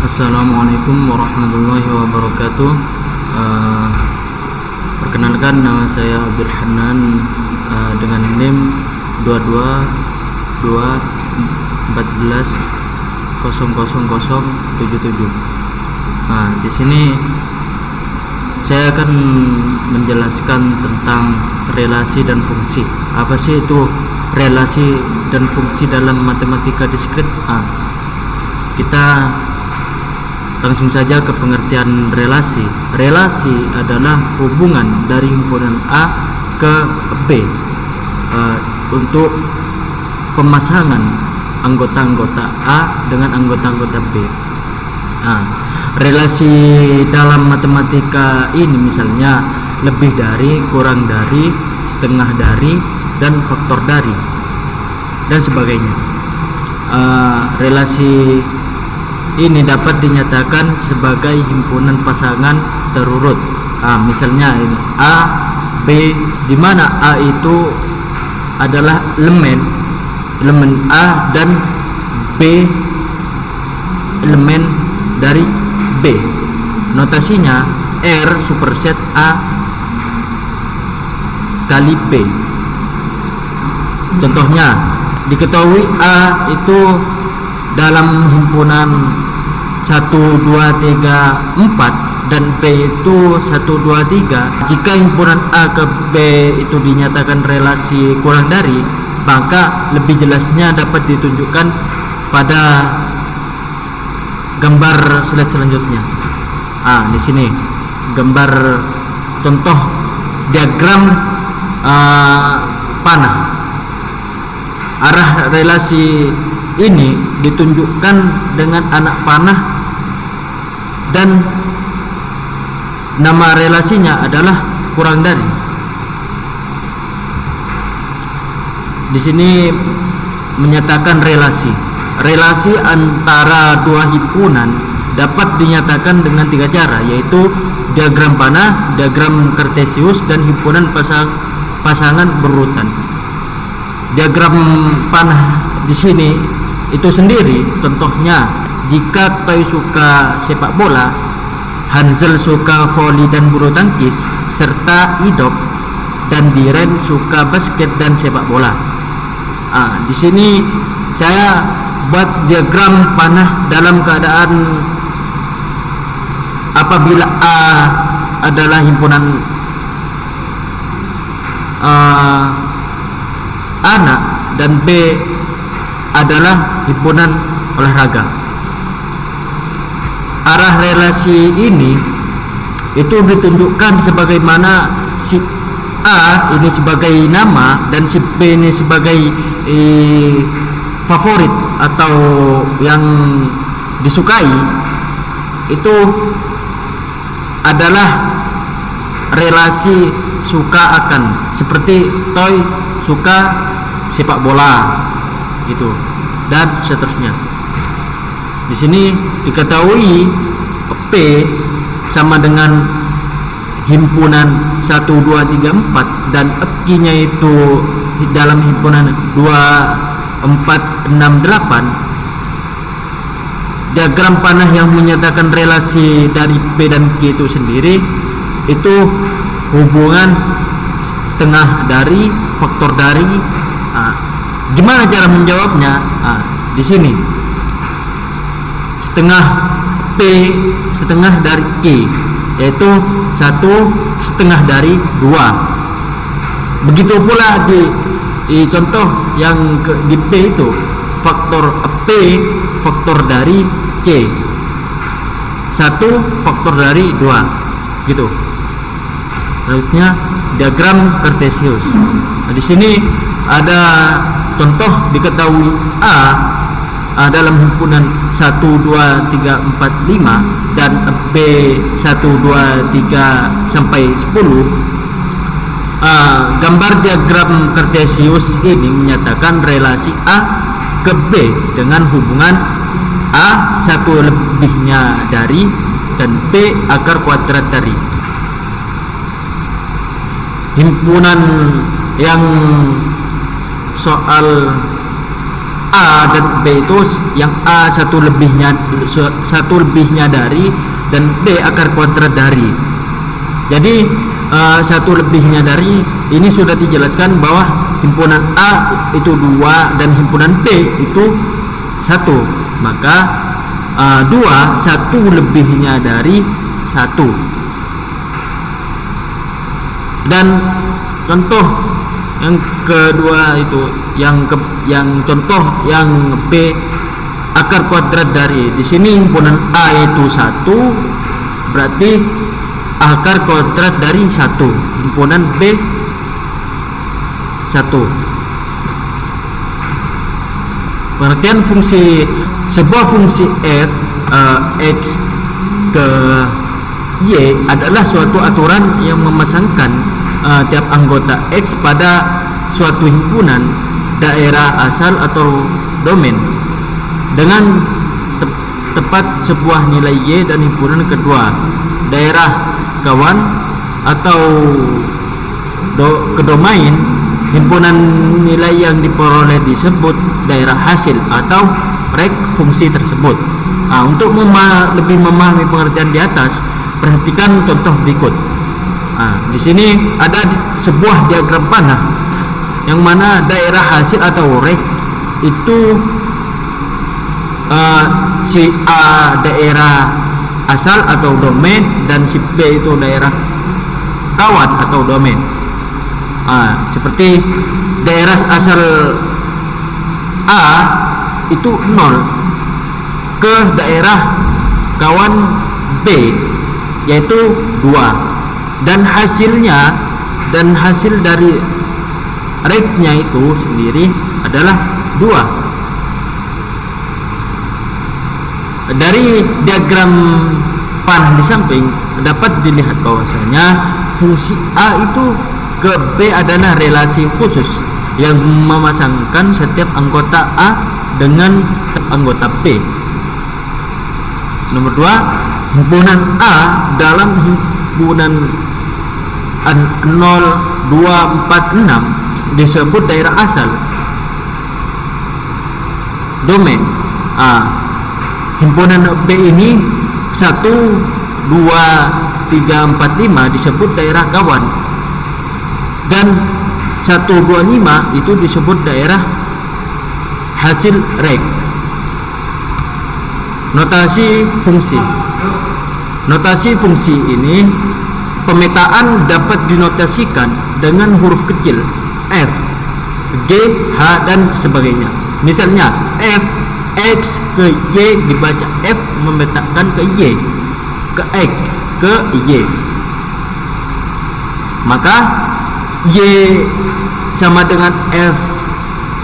Assalamualaikum warahmatullahi wabarakatuh. Perkenalkan, nama saya Abdul Hanan dengan NIM 2221400077. Di sini saya akan menjelaskan tentang relasi dan fungsi. Apa sih itu relasi dan fungsi dalam matematika diskrit? Kita langsung saja ke pengertian relasi. Relasi adalah hubungan dari himpunan A ke B untuk pemasangan anggota-anggota A dengan anggota-anggota B. Relasi dalam matematika ini misalnya lebih dari, kurang dari, setengah dari, dan faktor dari, dan sebagainya. Relasi ini dapat dinyatakan sebagai himpunan pasangan terurut. Misalnya ini A, B, di mana A itu adalah elemen A dan B elemen dari B. Notasinya R superset A kali B. Contohnya, diketahui A itu dalam himpunan 1, 2, 3, 4 dan B itu 1, 2, 3. Jika himpunan A ke B itu dinyatakan relasi kurang dari, maka lebih jelasnya dapat ditunjukkan pada gambar slide selanjutnya. Di sini gambar contoh diagram panah. Arah relasi ini ditunjukkan dengan anak panah dan nama relasinya adalah kurang dari. Di sini menyatakan relasi antara dua himpunan dapat dinyatakan dengan 3 cara, yaitu diagram panah, diagram kartesius, dan himpunan pasangan berurutan. Diagram panah di sini itu sendiri contohnya, jika Toy suka sepak bola, Hansel suka voli dan bulu tangkis, serta Idop dan Diren suka basket dan sepak bola. Di sini saya buat diagram panah dalam keadaan apabila A adalah himpunan anak dan B adalah himpunan olahraga. Arah relasi ini itu ditunjukkan sebagaimana si A ini sebagai nama dan si B ini sebagai favorit atau yang disukai. Itu adalah relasi suka akan, seperti Toy suka sepak bola gitu, dan seterusnya. Di sini diketahui P sama dengan himpunan 1, 2, 3, 4 dan EQ-nya itu dalam himpunan 2, 4, 6, 8. Diagram panah yang menyatakan relasi dari P dan Q itu sendiri itu hubungan setengah dari, faktor dari. Gimana cara menjawabnya? Di sini setengah P setengah dari Q, yaitu 1 setengah dari 2. Begitu pula di contoh yang di P itu faktor P faktor dari C, 1 faktor dari 2 gitu. Selanjutnya diagram kartesius. Di sini ada contoh, diketahui A dalam himpunan 1, 2, 3, 4, 5 dan B 1, 2, 3 sampai 10. Gambar diagram kartesius ini menyatakan relasi A ke B dengan hubungan A 1 lebihnya dari dan B akar kuadrat dari. Himpunan yang soal A dan B itu yang A satu lebihnya dari dan B akar kuadrat dari. Jadi satu lebihnya dari ini sudah dijelaskan bahwa himpunan A itu 2 dan himpunan B itu 1. Maka 2 satu lebihnya dari 1. Dan contoh yang kedua itu yang contoh yang B akar kuadrat dari. Di sini himpunan A itu 1, berarti akar kuadrat dari 1. Himpunan B 1. Pengertian fungsi sebuah fungsi f x ke y adalah suatu aturan yang memasangkan tiap anggota x pada suatu himpunan daerah asal atau domain dengan tepat sebuah nilai y, dan himpunan kedua daerah kawan atau kedomain himpunan nilai yang diperoleh disebut daerah hasil atau rek fungsi tersebut. Untuk lebih memahami pengertian di atas, perhatikan contoh berikut. Di sini ada sebuah diagram panah yang mana daerah hasil atau rek itu si A daerah asal atau domain dan si B itu daerah kawan atau domain. Seperti daerah asal A itu 0 ke daerah kawan B yaitu 2, dan hasil dari reknya itu sendiri adalah 2. Dari diagram panah di samping dapat dilihat bahwasanya fungsi A itu ke B adalah relasi khusus yang memasangkan setiap anggota A dengan anggota B. Nomor 2, himpunan A dalam himpunan 0, 2, 4, 6 disebut daerah asal domain. Himpunan B ini 1, 2, 3, 4, 5 disebut daerah kawan, dan 1, 2, 5 itu disebut daerah hasil rek. Notasi fungsi ini, pemetaan dapat dinotasikan dengan huruf kecil f, g, h dan sebagainya. Misalnya f x ke y dibaca f memetakan ke y, ke x ke y. Maka y sama dengan f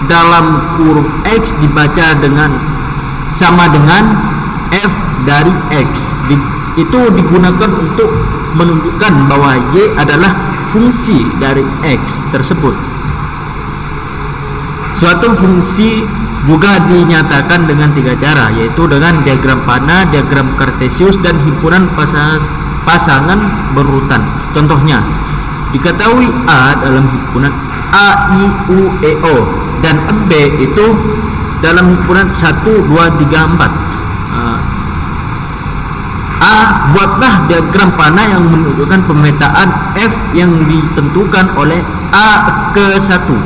dalam huruf x dibaca sama dengan f dari x. Itu digunakan untuk menunjukkan bahwa y adalah fungsi dari x tersebut. Suatu fungsi juga dinyatakan dengan 3 cara, yaitu dengan diagram panah, diagram kartesius, dan himpunan pasangan berurutan. Contohnya, diketahui A dalam himpunan A, I, U, E, O, dan B itu dalam himpunan 1, 2, 3, 4. Buatlah diagram panah yang menunjukkan pemetaan F yang ditentukan oleh A ke 1,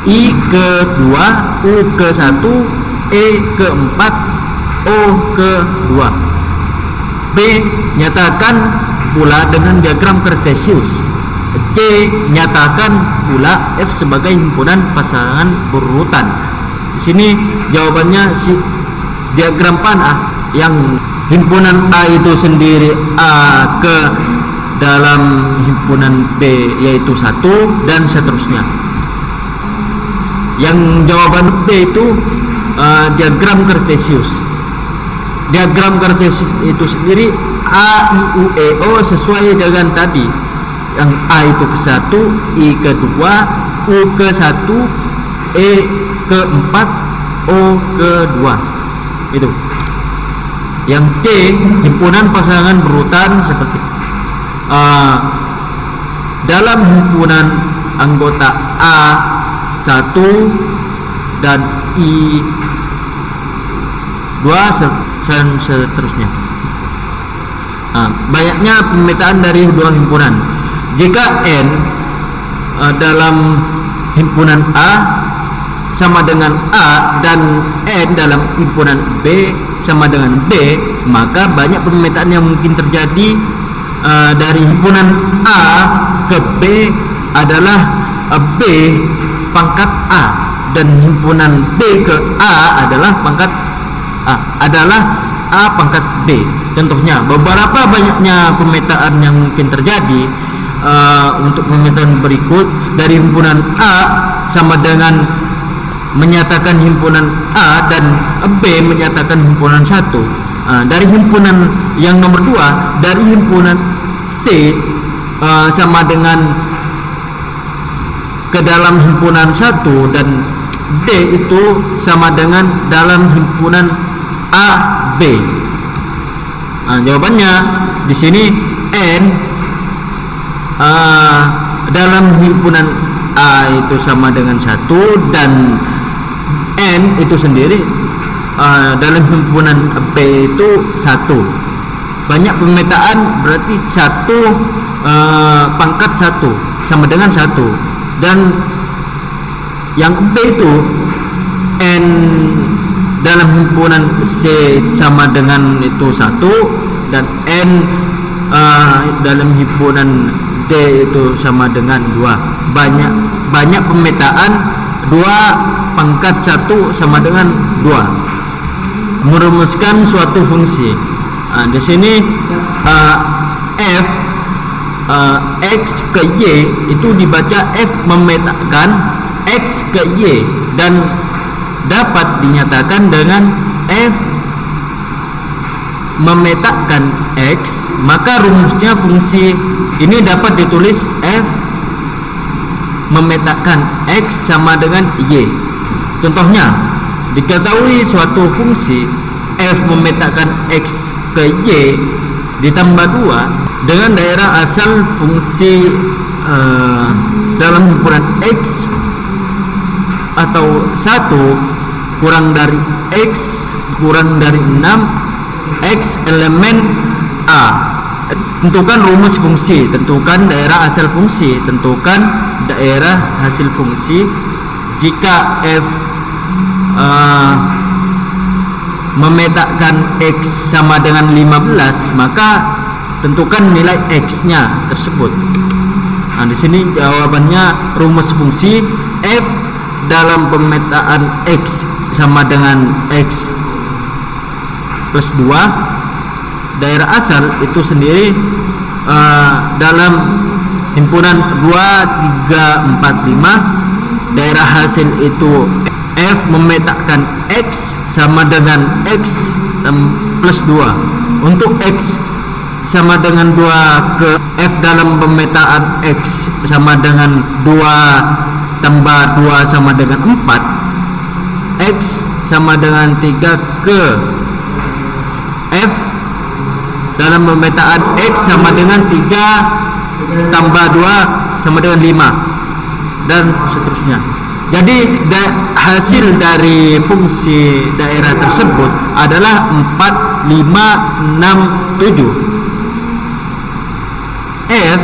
I ke 2, U ke 1, E ke 4, O ke 2. B nyatakan pula dengan diagram kartesius. C nyatakan pula F sebagai himpunan pasangan berurutan. Di sini jawabannya si diagram panah yang himpunan A itu sendiri A ke dalam himpunan B yaitu 1 dan seterusnya. Yang jawaban B itu diagram kartesius. Diagram kartesius itu sendiri A, I, U, E, O sesuai dengan tadi. Yang A itu ke 1, I ke 2, U ke 1, E ke 4, O ke 2. Itu. Yang C, himpunan pasangan berurutan seperti dalam himpunan anggota A 1 dan I 2 dan seterusnya. Banyaknya pemetaan dari dua himpunan. Jika N dalam himpunan A sama dengan A dan N dalam himpunan B sama dengan D, maka banyak pemetaan yang mungkin terjadi dari himpunan A ke B adalah B pangkat A, dan himpunan B ke A adalah pangkat A pangkat B. Contohnya, beberapa banyaknya pemetaan yang mungkin terjadi untuk pemetaan berikut. Dari himpunan A sama dengan menyatakan himpunan A, dan B menyatakan himpunan 1. Dari himpunan yang nomor 2, dari himpunan C sama dengan ke dalam himpunan 1, dan D itu sama dengan dalam himpunan A, B. Jawabannya di sini N dalam himpunan A itu sama dengan 1, dan N itu sendiri dalam himpunan B itu 1. Banyak pemetaan berarti 1 pangkat 1 sama dengan 1, dan yang B itu N dalam himpunan C sama dengan itu 1, dan N dalam himpunan D itu sama dengan 2. Banyak pemetaan 2 pangkat 1 sama dengan 2. Merumuskan suatu fungsi. Di sini f x ke y itu dibaca f memetakan x ke y, dan dapat dinyatakan dengan f memetakan x. Maka rumusnya fungsi ini dapat ditulis f memetakan x sama dengan y. Contohnya, diketahui suatu fungsi f memetakan x ke y ditambah 2 dengan daerah asal fungsi dalam himpunan x atau 1 kurang dari x kurang dari 6 x elemen A. Tentukan rumus fungsi, tentukan daerah asal fungsi, tentukan daerah hasil fungsi. Jika f memetakan x sama dengan 15, maka tentukan nilai x nya tersebut. Di sini jawabannya rumus fungsi f dalam pemetaan x sama dengan x plus 2, daerah asal itu sendiri dalam himpunan 2, 3, 4, 5. Daerah hasil itu f memetakan x sama dengan x plus 2. Untuk x sama dengan 2 ke f dalam pemetaan x sama dengan 2 tambah 2 sama dengan 4, x sama dengan 3 ke f dalam pemetaan x sama dengan 3 tambah 2 sama dengan 5, dan seterusnya. Jadi hasil dari fungsi daerah tersebut adalah 4, 5, 6, 7. F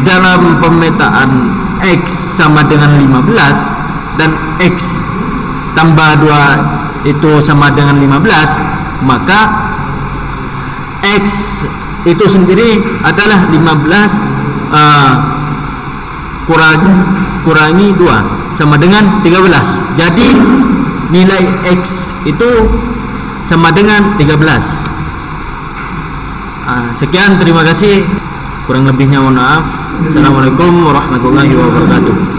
dalam pemetaan x sama dengan 15 dan x tambah 2 itu sama dengan 15, maka x itu sendiri adalah 15 kurangi 2 sama dengan 13. Jadi nilai x itu sama dengan 13. Sekian, terima kasih. Kurang lebihnya mohon maaf. Assalamualaikum warahmatullahi wabarakatuh.